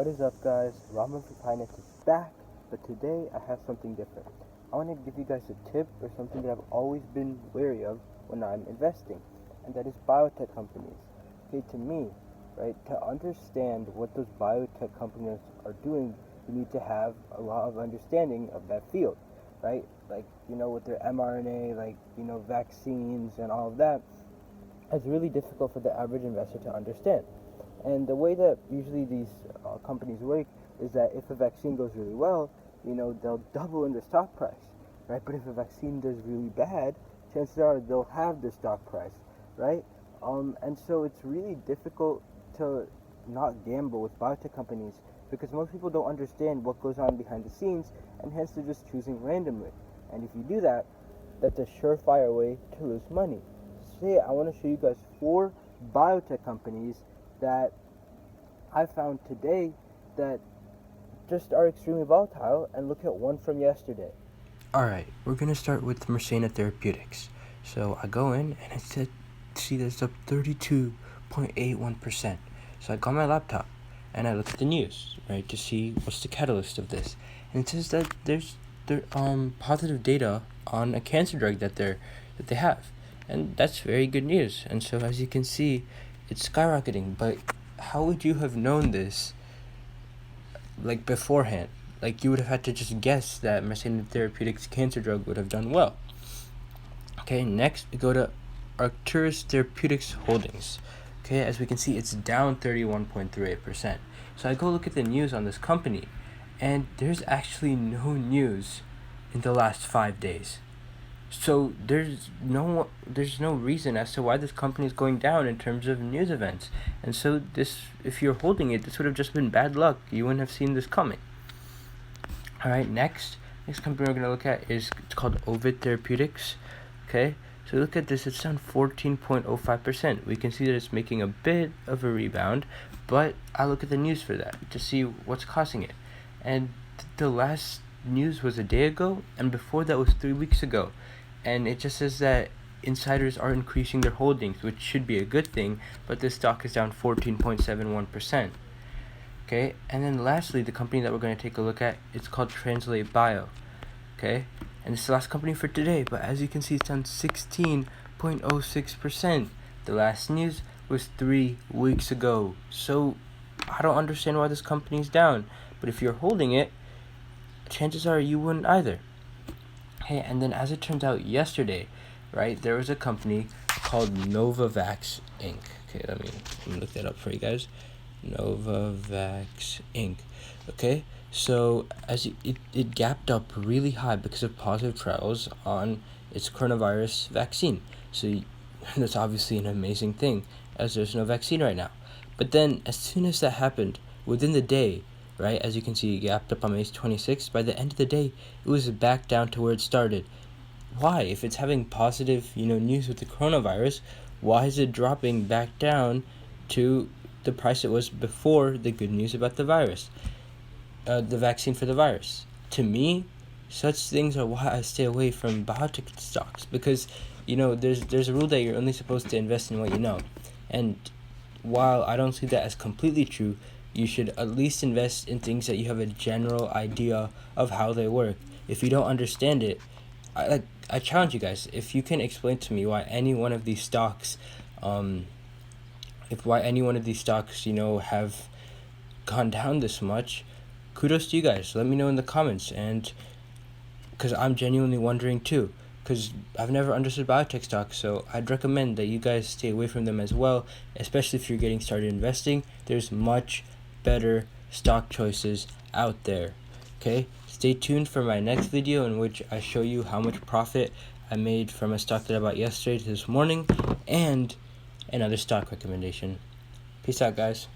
What is up, guys? Ramen for Finance is back, but today I have something different. I want to give you guys a tip or something that I've always been wary of when I'm investing, and that is biotech companies. Okay, to me, right, to understand what those biotech companies are doing, you need to have a lot of understanding of that field, right? Like, with their mRNA, vaccines and all of that, it's really difficult for the average investor to understand. And the way that usually these companies work is that if a vaccine goes really well, they'll double in the stock price, right? But if a vaccine does really bad, chances are they'll have the stock price, right? And so it's really difficult to not gamble with biotech companies because most people don't understand what goes on behind the scenes, and hence they're just choosing randomly. And if you do that, that's a surefire way to lose money. So today I want to show you guys 4 biotech companies that I found today that just are extremely volatile, and look at one from yesterday. Alright, we're going to start with Mersana Therapeutics. So I go in and it said, see that's up 32.81%. So I got my laptop and I look at the news, right, to see what's the catalyst of this. And it says that there's positive data on a cancer drug that they have. And that's very good news. And so as you can see, it's skyrocketing. But how would you have known this beforehand? You would have had to just guess that Mersana Therapeutics cancer drug would have done well. Okay, next we go to Arcturus Therapeutics Holdings. Okay, as we can see, it's down 31.38%. So I go look at the news on this company, and there's actually no news in the last 5 days. So there's no reason as to why this company is going down in terms of news events. And so if you're holding it, this would have just been bad luck. You wouldn't have seen this coming. All right, next company we're going to look at it's called Ovid Therapeutics. Okay, so look at this, it's down 14.05%. We can see that it's making a bit of a rebound, but I look at the news for that to see what's causing it. And the last news was a day ago, and before that was 3 weeks ago. And it just says that insiders are increasing their holdings, which should be a good thing, but this stock is down 14.71%. Okay, and then lastly, the company that we're going to take a look at, it's called Translate Bio. Okay, and it's the last company for today, but as you can see, it's down 16.06%. The last news was 3 weeks ago. So I don't understand why this company is down, but if you're holding it, chances are you wouldn't either. Okay, and then as it turns out yesterday, right, there was a company called Novavax Inc. Okay, let me look that up for you guys. Novavax Inc. Okay, so as it gapped up really high because of positive trials on its coronavirus vaccine. So that's obviously an amazing thing, as there's no vaccine right now. But then as soon as that happened, within the day, right, as you can see, it gapped up on May 26th. By the end of the day, it was back down to where it started. Why? If it's having positive, news with the coronavirus, why is it dropping back down to the price it was before the good news about the virus, the vaccine for the virus? To me, such things are why I stay away from biotech stocks, because, there's a rule that you're only supposed to invest in what you know. And while I don't see that as completely true, you should at least invest in things that you have a general idea of how they work. If you don't understand it, I challenge you guys, if you can explain to me why any one of these stocks have gone down this much, kudos to you guys. Let me know in the comments, and because I'm genuinely wondering too, because I've never understood biotech stocks, so I'd recommend that you guys stay away from them as well, especially if you're getting started investing. There's much better stock choices out there. Okay, stay tuned for my next video in which I show you how much profit I made from a stock that I bought yesterday to this morning, and another stock recommendation. Peace out, guys.